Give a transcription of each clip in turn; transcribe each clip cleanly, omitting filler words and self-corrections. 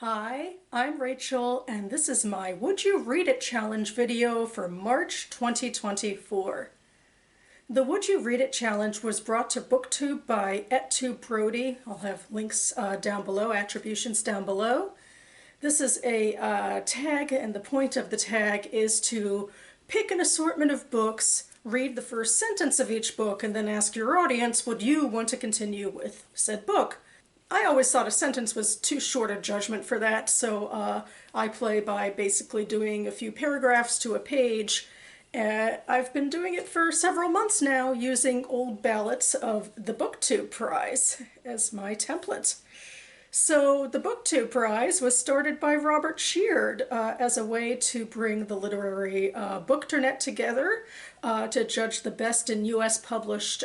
Hi, I'm Rachel, and this is my Would You Read It Challenge video for March 2024. The Would You Read It Challenge was brought to BookTube by @TubeBrody. I'll have links down below, attributions down below. This is a tag, and the point of the tag is to pick an assortment of books, read the first sentence of each book, and then ask your audience, would you want to continue with said book? I always thought a sentence was too short a judgment for that, so I play by basically doing a few paragraphs to a page. I've been doing it for several months now, using old ballots of the BookTube Prize as my template. So the BookTube Prize was started by Robert Sheard as a way to bring the literary bookternet together to judge the best in U.S. published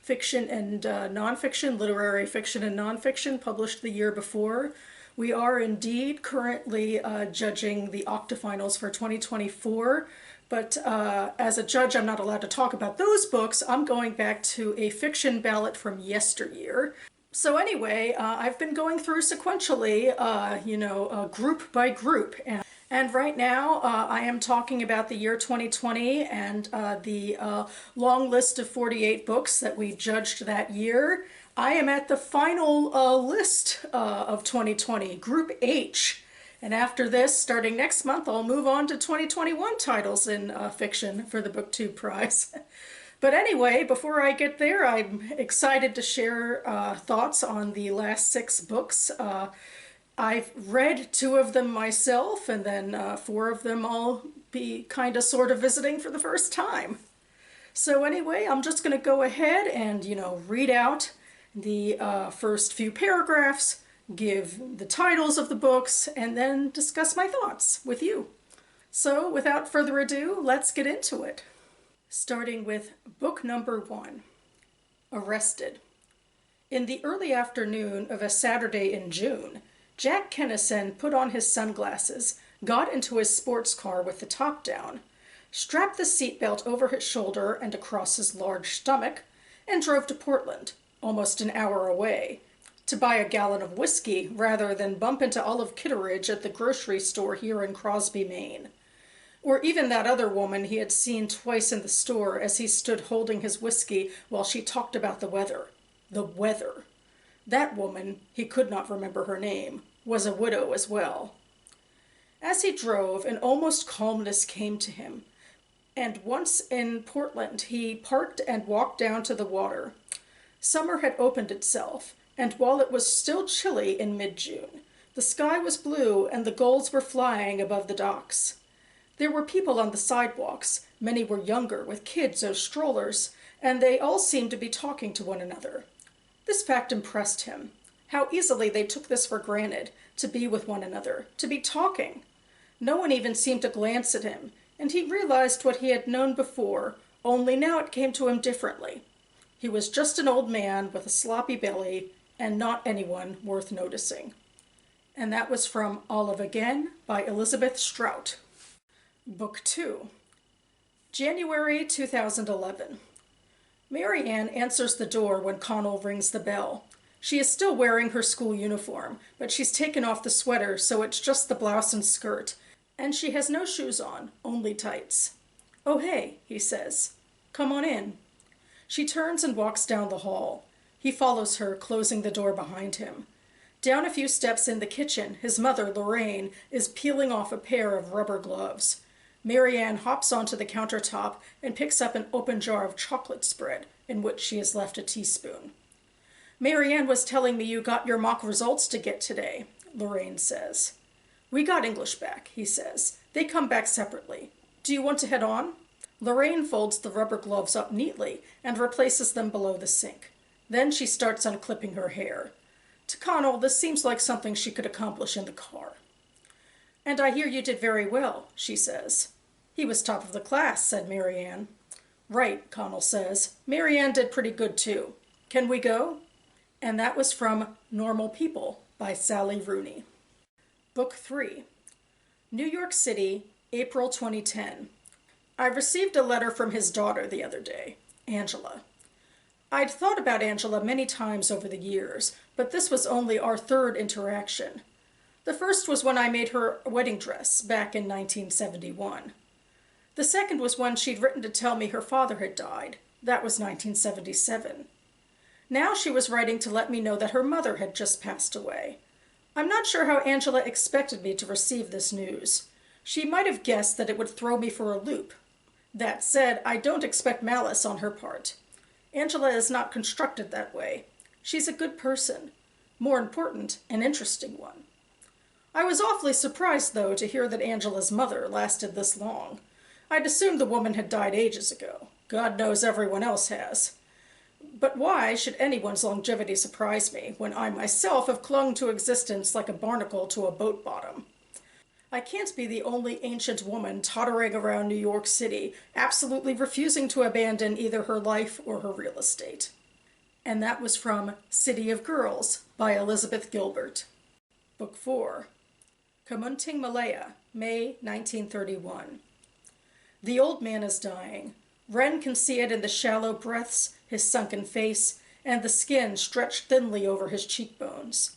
fiction and nonfiction, literary fiction and nonfiction published the year before. We are indeed currently judging the Octafinals for 2024, but as a judge I'm not allowed to talk about those books. I'm going back to a fiction ballot from yesteryear. So anyway, I've been going through sequentially, group by group. And right now, I am talking about the year 2020 and the long list of 48 books that we judged that year. I am at the final list of 2020, Group H. And after this, starting next month, I'll move on to 2021 titles in fiction for the BookTube Prize. But anyway, before I get there, I'm excited to share thoughts on the last 6 books. I've read 2 of them myself, and then 4 of them I'll be kind of sort of visiting for the first time. So anyway, I'm just going to go ahead and, read out the first few paragraphs, give the titles of the books, and then discuss my thoughts with you. So without further ado, let's get into it. Starting with book number 1, Arrested. In the early afternoon of a Saturday in June, Jack Kennison put on his sunglasses, got into his sports car with the top down, strapped the seatbelt over his shoulder and across his large stomach, and drove to Portland, almost an hour away, to buy a gallon of whiskey rather than bump into Olive Kitteridge at the grocery store here in Crosby, Maine. Or even that other woman he had seen twice in the store as he stood holding his whiskey while she talked about the weather. The weather. That woman, he could not remember her name, was a widow as well. As he drove, an almost calmness came to him, and once in Portland he parked and walked down to the water. Summer had opened itself, and while it was still chilly in mid-June, the sky was blue and the gulls were flying above the docks. There were people on the sidewalks. Many were younger, with kids or strollers, and they all seemed to be talking to one another. This fact impressed him. How easily they took this for granted, to be with one another, to be talking. No one even seemed to glance at him, and he realized what he had known before, only now it came to him differently. He was just an old man with a sloppy belly, and not anyone worth noticing. And that was from Olive Again by Elizabeth Strout. Book 2, January 2011. Mary Ann answers the door when Connell rings the bell. She is still wearing her school uniform, but she's taken off the sweater, so it's just the blouse and skirt, and she has no shoes on, only tights. "Oh, hey," he says. "Come on in." She turns and walks down the hall. He follows her, closing the door behind him. Down a few steps in the kitchen, his mother, Lorraine, is peeling off a pair of rubber gloves. Mary Ann hops onto the countertop and picks up an open jar of chocolate spread, in which she has left a teaspoon. "Mary Ann was telling me you got your mock results to get today," Lorraine says. "We got English back," he says. "They come back separately. Do you want to head on?" Lorraine folds the rubber gloves up neatly and replaces them below the sink. Then she starts unclipping her hair. To Connell, this seems like something she could accomplish in the car. "And I hear you did very well," she says. "He was top of the class," said Mary Ann. "Right," Connell says. "Mary Ann did pretty good too. Can we go?" And that was from Normal People by Sally Rooney. Book 3, New York City, April 2010. I received a letter from his daughter the other day, Angela. I'd thought about Angela many times over the years, but this was only our third interaction. The first was when I made her wedding dress back in 1971. The second was when she'd written to tell me her father had died. That was 1977. Now she was writing to let me know that her mother had just passed away. I'm not sure how Angela expected me to receive this news. She might have guessed that it would throw me for a loop. That said, I don't expect malice on her part. Angela is not constructed that way. She's a good person. More important, an interesting one. I was awfully surprised, though, to hear that Angela's mother lasted this long. I'd assumed the woman had died ages ago. God knows everyone else has. But why should anyone's longevity surprise me when I myself have clung to existence like a barnacle to a boat bottom? I can't be the only ancient woman tottering around New York City, absolutely refusing to abandon either her life or her real estate. And that was from City of Girls by Elizabeth Gilbert. Book 4. Kamunting Malaya, May 1931. The old man is dying. Wren can see it in the shallow breaths, his sunken face, and the skin stretched thinly over his cheekbones.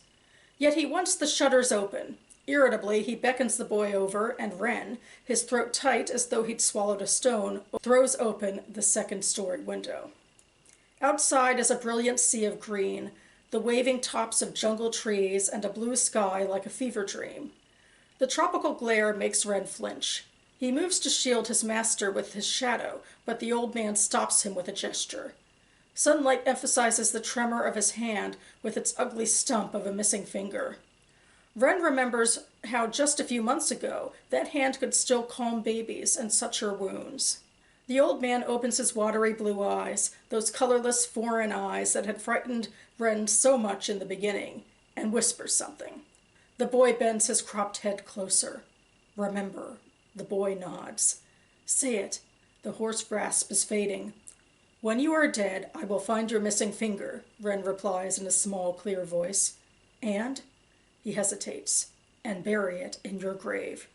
Yet he wants the shutters open. Irritably, he beckons the boy over, and Wren, his throat tight as though he'd swallowed a stone, throws open the second-story window. Outside is a brilliant sea of green, the waving tops of jungle trees, and a blue sky like a fever dream. The tropical glare makes Wren flinch. He moves to shield his master with his shadow, but the old man stops him with a gesture. Sunlight emphasizes the tremor of his hand with its ugly stump of a missing finger. Wren remembers how just a few months ago that hand could still calm babies and suture wounds. The old man opens his watery blue eyes, those colorless foreign eyes that had frightened Wren so much in the beginning, and whispers something. The boy bends his cropped head closer. Remember. The boy nods. Say it. The hoarse grasp is fading. When you are dead, I will find your missing finger, Wren replies in a small, clear voice. And? He hesitates. And bury it in your grave.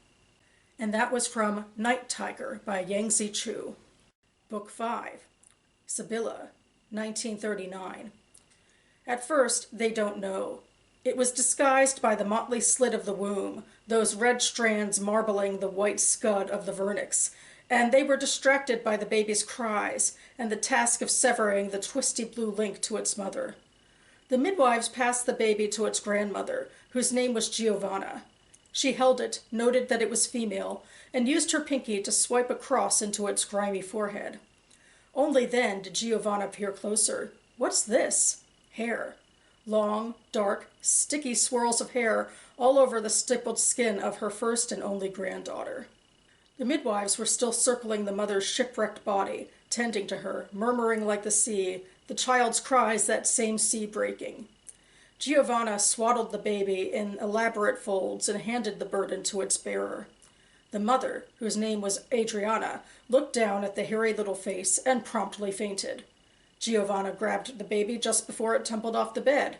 And that was from Night Tiger by Yangzi Chu. Book 5. Sibylla, 1939. At first, they don't know. It was disguised by the motley slit of the womb, those red strands marbling the white scud of the vernix, and they were distracted by the baby's cries and the task of severing the twisty blue link to its mother. The midwives passed the baby to its grandmother, whose name was Giovanna. She held it, noted that it was female, and used her pinky to swipe a cross into its grimy forehead. Only then did Giovanna peer closer. What's this? Hair. Long, dark, sticky swirls of hair all over the stippled skin of her first and only granddaughter. The midwives were still circling the mother's shipwrecked body, tending to her, murmuring like the sea, the child's cries that same sea breaking. Giovanna swaddled the baby in elaborate folds and handed the burden to its bearer. The mother, whose name was Adriana, looked down at the hairy little face and promptly fainted. Giovanna grabbed the baby just before it tumbled off the bed.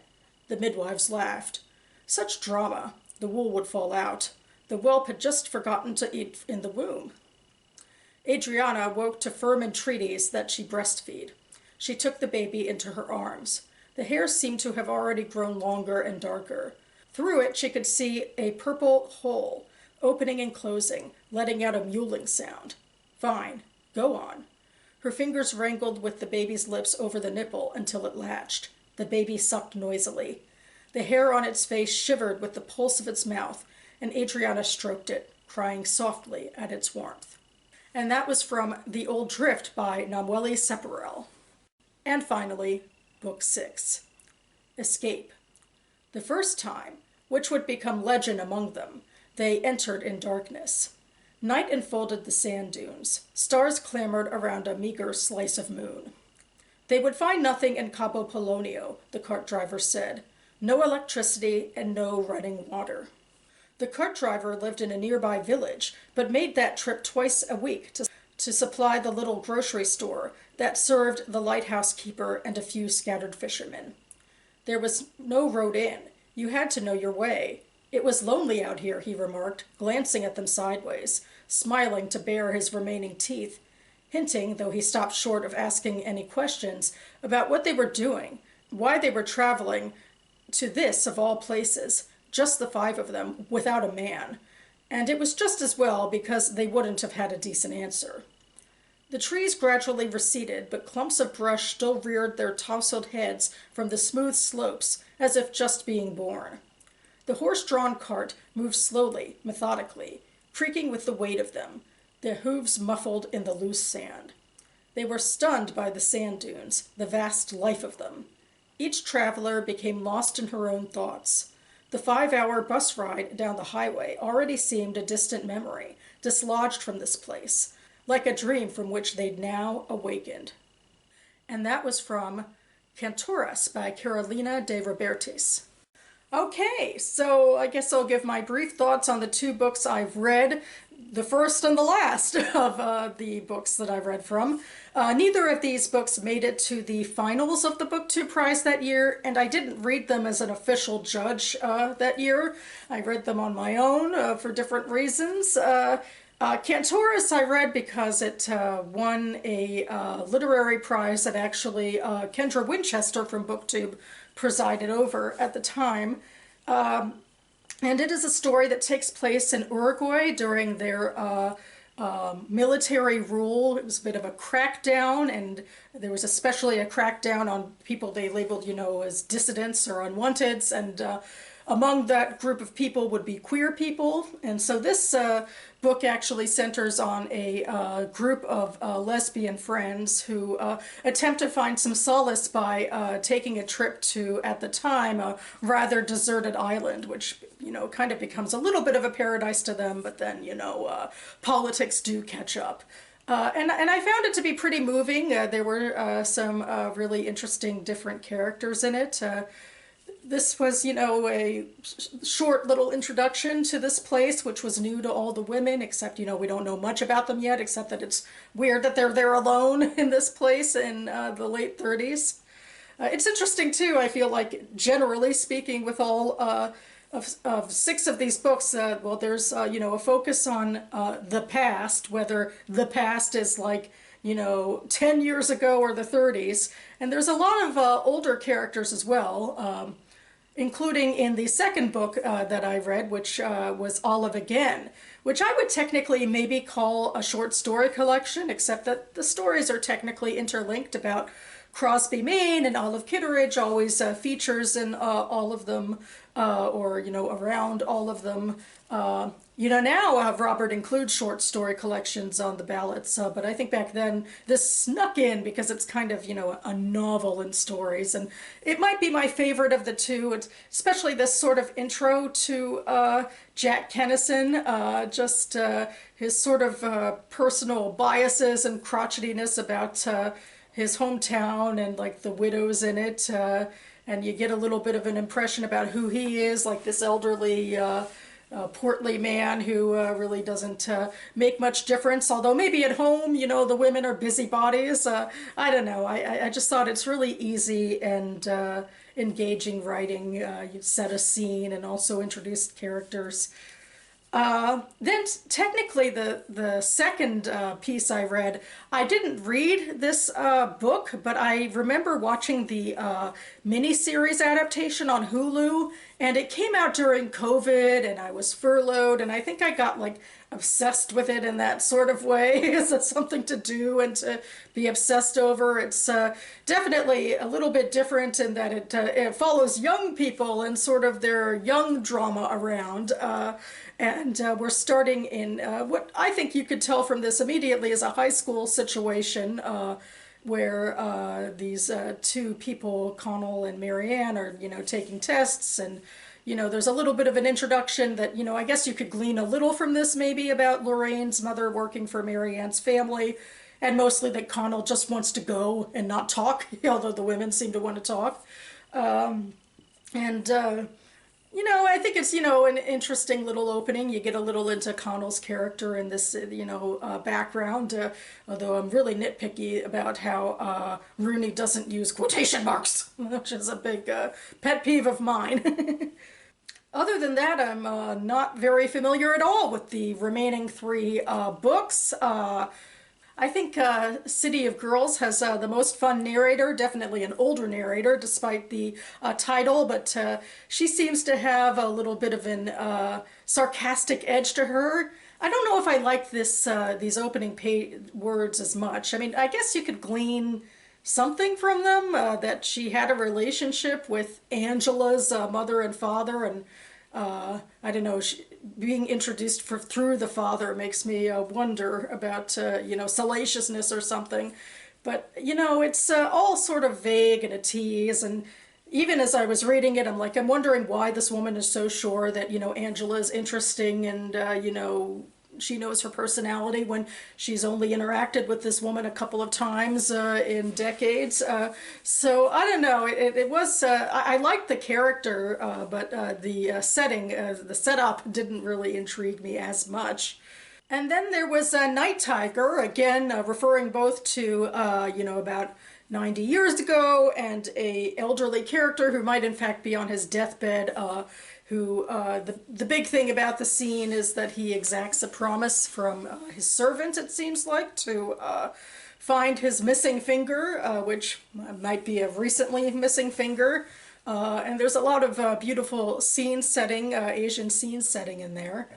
The midwives laughed. Such drama. The wool would fall out. The whelp had just forgotten to eat in the womb. Adriana woke to firm entreaties that she breastfeed. She took the baby into her arms. The hair seemed to have already grown longer and darker. Through it she could see a purple hole, opening and closing, letting out a mewling sound. Fine. Go on. Her fingers wrangled with the baby's lips over the nipple until it latched. The baby sucked noisily. The hair on its face shivered with the pulse of its mouth, and Adriana stroked it, crying softly at its warmth. And that was from The Old Drift by Namweli Separel. And finally, Book 6. Escape. The first time, which would become legend among them, they entered in darkness. Night enfolded the sand dunes. Stars clamored around a meager slice of moon. They would find nothing in Cabo Polonio, the cart driver said. No electricity and no running water. The cart driver lived in a nearby village, but made that trip twice a week to supply the little grocery store that served the lighthouse keeper and a few scattered fishermen. There was no road in. You had to know your way. It was lonely out here, he remarked, glancing at them sideways, smiling to bare his remaining teeth, hinting, though he stopped short of asking any questions, about what they were doing, why they were traveling to this of all places, just the five of them, without a man. And it was just as well because they wouldn't have had a decent answer. The trees gradually receded, but clumps of brush still reared their tousled heads from the smooth slopes, as if just being born. The horse-drawn cart moved slowly, methodically, creaking with the weight of them, their hooves muffled in the loose sand. They were stunned by the sand dunes, the vast life of them. Each traveler became lost in her own thoughts. The 5-hour bus ride down the highway already seemed a distant memory, dislodged from this place, like a dream from which they'd now awakened. And that was from Cantoras by Carolina de Robertis. Okay, so I guess I'll give my brief thoughts on the two books I've read, the first and the last of the books that I've read from. Neither of these books made it to the finals of the BookTube Prize that year, and I didn't read them as an official judge that year. I read them on my own for different reasons. Cantoras I read because it won a literary prize that actually Kendra Winchester from BookTube presided over at the time. And it is a story that takes place in Uruguay during their military rule. It was a bit of a crackdown, and there was especially a crackdown on people they labeled, you know, as dissidents or unwanteds, and among that group of people would be queer people. And so this book actually centers on a group of lesbian friends who attempt to find some solace by taking a trip to, at the time, a rather deserted island, which, you know, kind of becomes a little bit of a paradise to them, but then, you know, politics do catch up. And I found it to be pretty moving. There were some really interesting different characters in it. This was, you know, a short little introduction to this place, which was new to all the women, except, you know, we don't know much about them yet, except that it's weird that they're there alone in this place in the late 30s. It's interesting, too, I feel like, generally speaking, with all of 6 of these books, well, there's, you know, a focus on the past, whether the past is like, you know, 10 years ago or the 30s. And there's a lot of older characters as well, including in the second book that I read, which was Olive Again, which I would technically maybe call a short story collection, except that the stories are technically interlinked about Crosby, Maine, and Olive Kitteridge always features in all of them, or, you know, around all of them. You know, now Robert includes short story collections on the ballots, but I think back then this snuck in because it's kind of, you know, a novel in stories, and it might be my favorite of the two. It's especially this sort of intro to Jack Kennison, just his sort of personal biases and crotchetiness about his hometown and like the widows in it, and you get a little bit of an impression about who he is, like this elderly portly man who really doesn't make much difference, although maybe at home, you know, the women are busybodies. I don't know, I just thought it's really easy and engaging writing. You set a scene and also introduced characters. Then technically the second piece I read, I didn't read this book, but I remember watching the miniseries adaptation on Hulu, and it came out during COVID, and I was furloughed, and I think I got like obsessed with it in that sort of way. Is that something to do and to be obsessed over? It's definitely a little bit different in that it follows young people and sort of their young drama around. And we're starting in what I think you could tell from this immediately is a high school situation where these two people, Connell and Marianne, are, you know, taking tests, and, you know, there's a little bit of an introduction that, you know, I guess you could glean a little from this maybe about Lorraine's mother working for Marianne's family, and mostly that Connell just wants to go and not talk, although the women seem to want to talk. You know, I think it's, you know, an interesting little opening. You get a little into Connell's character in this, you know, background, although I'm really nitpicky about how Rooney doesn't use quotation marks, which is a big pet peeve of mine. Other than that, I'm not very familiar at all with the remaining 3 books. I think City of Girls has the most fun narrator, definitely an older narrator despite the title, but she seems to have a little bit of an sarcastic edge to her. I don't know if I like these opening words as much. I mean, I guess you could glean something from them, that she had a relationship with Angela's mother and father, and I don't know, being introduced through the father makes me wonder about, salaciousness or something. But, it's all sort of vague and a tease. And even as I was reading it, I'm wondering why this woman is so sure that, Angela's interesting and, she knows her personality when she's only interacted with this woman a couple of times in decades. So I don't know. It was, I liked the character, but the setting, the setup didn't really intrigue me as much. And then there was Night Tiger, again, referring both to, about 90 years ago, and a elderly character who might in fact be on his deathbed, who the big thing about the scene is that he exacts a promise from his servant, it seems like, to find his missing finger, which might be a recently missing finger. And there's a lot of beautiful scene setting, Asian scene setting in there.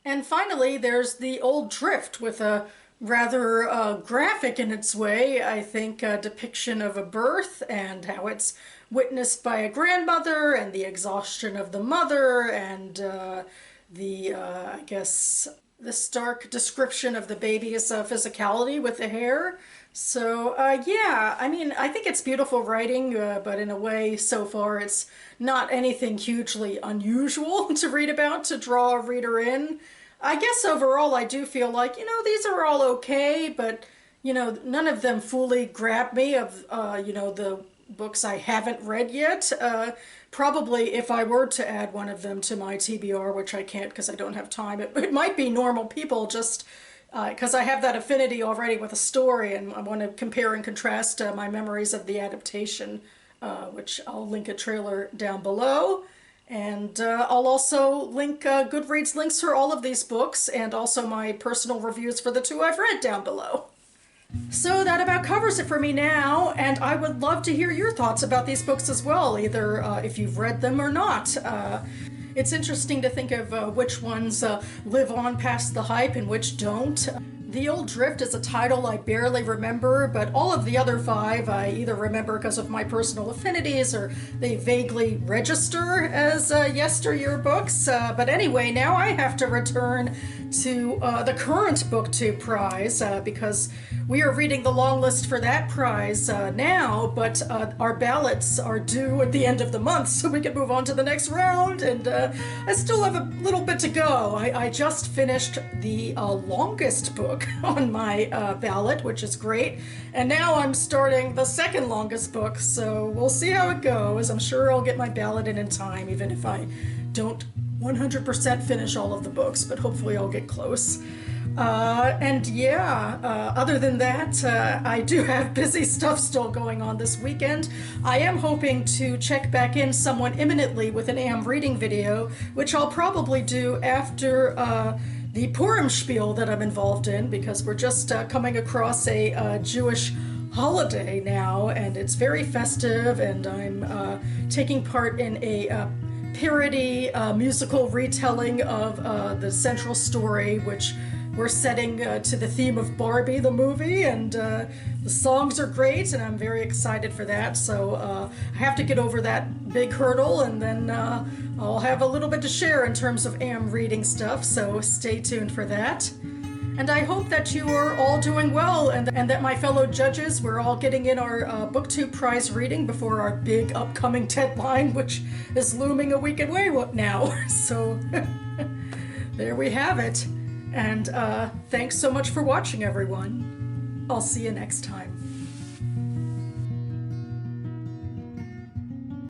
And finally, there's the Old Drift with a rather graphic in its way, I think, depiction of a birth and how it's witnessed by a grandmother and the exhaustion of the mother and I guess, the stark description of the baby's physicality with the hair. So, yeah, I mean, I think it's beautiful writing, but in a way, so far, it's not anything hugely unusual to read about to draw a reader in. I guess overall, I do feel like, these are all okay, but, none of them fully grab me of, the books I haven't read yet. Probably if I were to add one of them to my TBR, which I can't because I don't have time, it might be Normal People, just because I have that affinity already with a story, and I want to compare and contrast my memories of the adaptation, which I'll link a trailer down below. And I'll also link Goodreads links for all of these books, and also my personal reviews for the two I've read down below. So that about covers it for me now, and I would love to hear your thoughts about these books as well, either if you've read them or not. It's interesting to think of which ones live on past the hype and which don't. The Old Drift is a title I barely remember, but all of the other five I either remember because of my personal affinities or they vaguely register as yesteryear books. But anyway, now I have to return to the current BookTube prize because we are reading the long list for that prize now, but our ballots are due at the end of the month, so we can move on to the next round, and I still have a little bit to go. I just finished the longest book on my ballot, which is great, and now I'm starting the second longest book, so we'll see how it goes. I'm sure I'll get my ballot in time, even if I don't 100% finish all of the books, but hopefully I'll get close. And yeah, other than that, I do have busy stuff still going on this weekend. I am hoping to check back in somewhat imminently with an AM reading video, which I'll probably do after the Purim spiel that I'm involved in, because we're just coming across a Jewish holiday now, and it's very festive, and I'm taking part in a parody musical retelling of the central story, which we're setting to the theme of Barbie, the movie, and the songs are great, and I'm very excited for that. So I have to get over that big hurdle, and then I'll have a little bit to share in terms of AM reading stuff, so stay tuned for that. And I hope that you are all doing well, and that my fellow judges, we're all getting in our BookTube prize reading before our big upcoming deadline, which is looming a week away now. So there we have it. And thanks so much for watching, everyone. I'll see you next time.